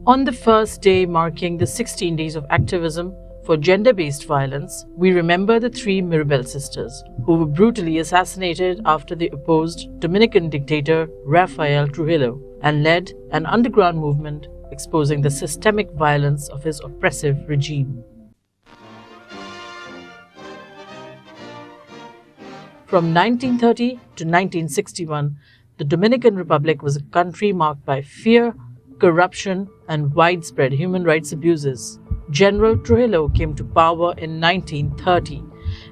On the first day marking the 16 Days of Activism for gender-based violence, we remember the three Mirabal sisters who were brutally assassinated after they opposed Dominican dictator Rafael Trujillo and led an underground movement exposing the systemic violence of his oppressive regime. From 1930 to 1961, the Dominican Republic was a country marked by fear, corruption, and widespread human rights abuses. General Trujillo came to power in 1930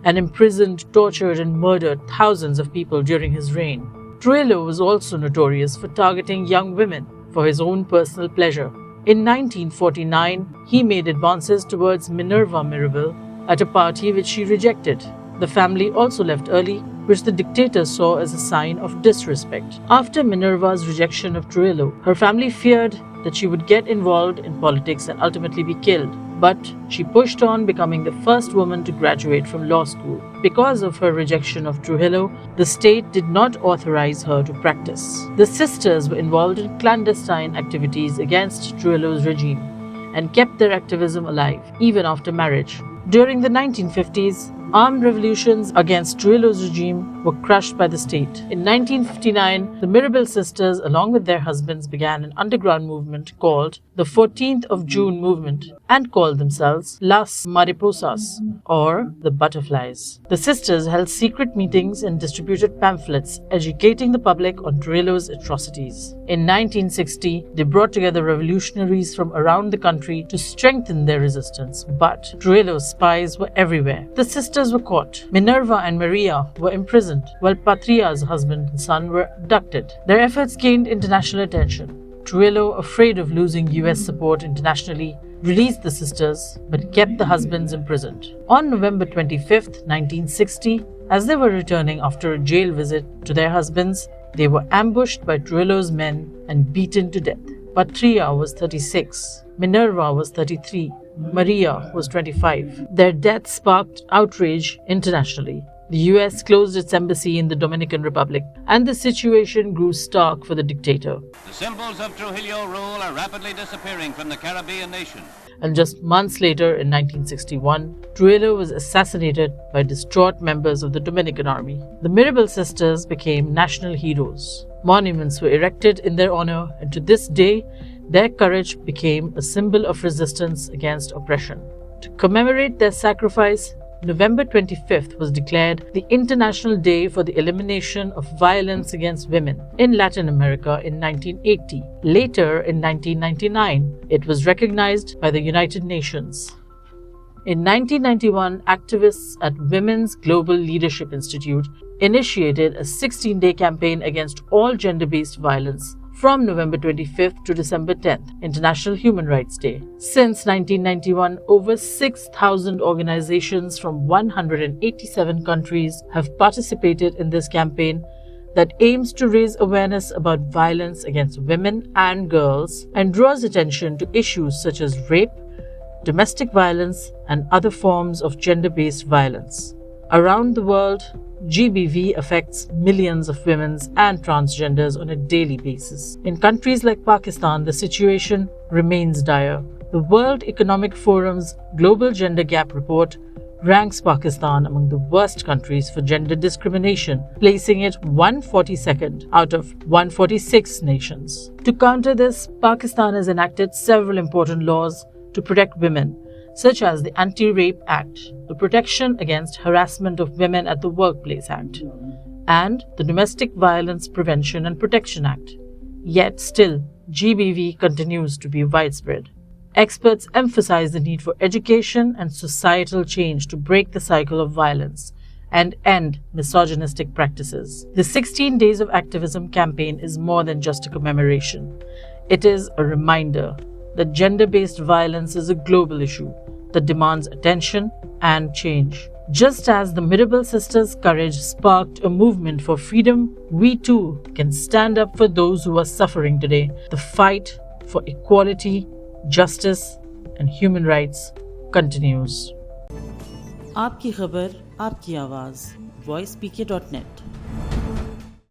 and imprisoned, tortured, and murdered thousands of people during his reign. Trujillo was also notorious for targeting young women for his own personal pleasure. In 1949, he made advances towards Minerva Mirabal at a party which she rejected. The family also left early, which the dictator saw as a sign of disrespect. After Minerva's rejection of Trujillo, her family feared that she would get involved in politics and ultimately be killed. But she pushed on, becoming the first woman to graduate from law school. Because of her rejection of Trujillo, the state did not authorize her to practice. The sisters were involved in clandestine activities against Trujillo's regime and kept their activism alive even after marriage. During the 1950s, armed revolutions against Trujillo's regime were crushed by the state. In 1959, the Mirabal sisters, along with their husbands, began an underground movement called the 14th of June Movement and called themselves Las Mariposas, or the Butterflies. The sisters held secret meetings and distributed pamphlets educating the public on Trujillo's atrocities. In 1960, they brought together revolutionaries from around the country to strengthen their resistance, but Trujillo's spies were everywhere. The sisters were caught. Minerva and Maria were imprisoned, while Patria's husband and son were abducted. Their efforts gained international attention. Trujillo, afraid of losing US support internationally, released the sisters but kept the husbands imprisoned. On November 25, 1960, as they were returning after a jail visit to their husbands, they were ambushed by Trujillo's men and beaten to death. Patria was 36, Minerva was 33, Maria was 25. Their deaths sparked outrage internationally. The US closed its embassy in the Dominican Republic, and the situation grew stark for the dictator. The symbols of Trujillo rule are rapidly disappearing from the Caribbean nation. And just months later, in 1961, Trujillo was assassinated by distraught members of the Dominican army. The Mirabal sisters became national heroes. Monuments were erected in their honor, and to this day, their courage became a symbol of resistance against oppression. To commemorate their sacrifice, November 25th was declared the International Day for the Elimination of Violence Against Women in Latin America in 1980. Later, in 1999, it was recognized by the United Nations. In 1991, activists at Women's Global Leadership Institute initiated a 16-day campaign against all gender-based violence from November 25th to December 10th, International Human Rights Day. Since 1991, over 6,000 organizations from 187 countries have participated in this campaign that aims to raise awareness about violence against women and girls and draws attention to issues such as rape, domestic violence, and other forms of gender-based violence. Around the world, GBV affects millions of women and transgenders on a daily basis. In countries like Pakistan, the situation remains dire. The World Economic Forum's Global Gender Gap Report ranks Pakistan among the worst countries for gender discrimination, placing it 142nd out of 146 nations. To counter this, Pakistan has enacted several important laws to protect women, such as the Anti-Rape Act, the Protection Against Harassment of Women at the Workplace Act, and the Domestic Violence Prevention and Protection Act. Yet still, GBV continues to be widespread. Experts emphasize the need for education and societal change to break the cycle of violence and end misogynistic practices. The 16 Days of Activism campaign is more than just a commemoration. It is a reminder that gender-based violence is a global issue that demands attention and change. Just as the Mirabal sisters' courage sparked a movement for freedom, we too can stand up for those who are suffering today. The fight for equality, justice, and human rights continues. आपकी खबर, आपकी आवाज़, voicepkdotnet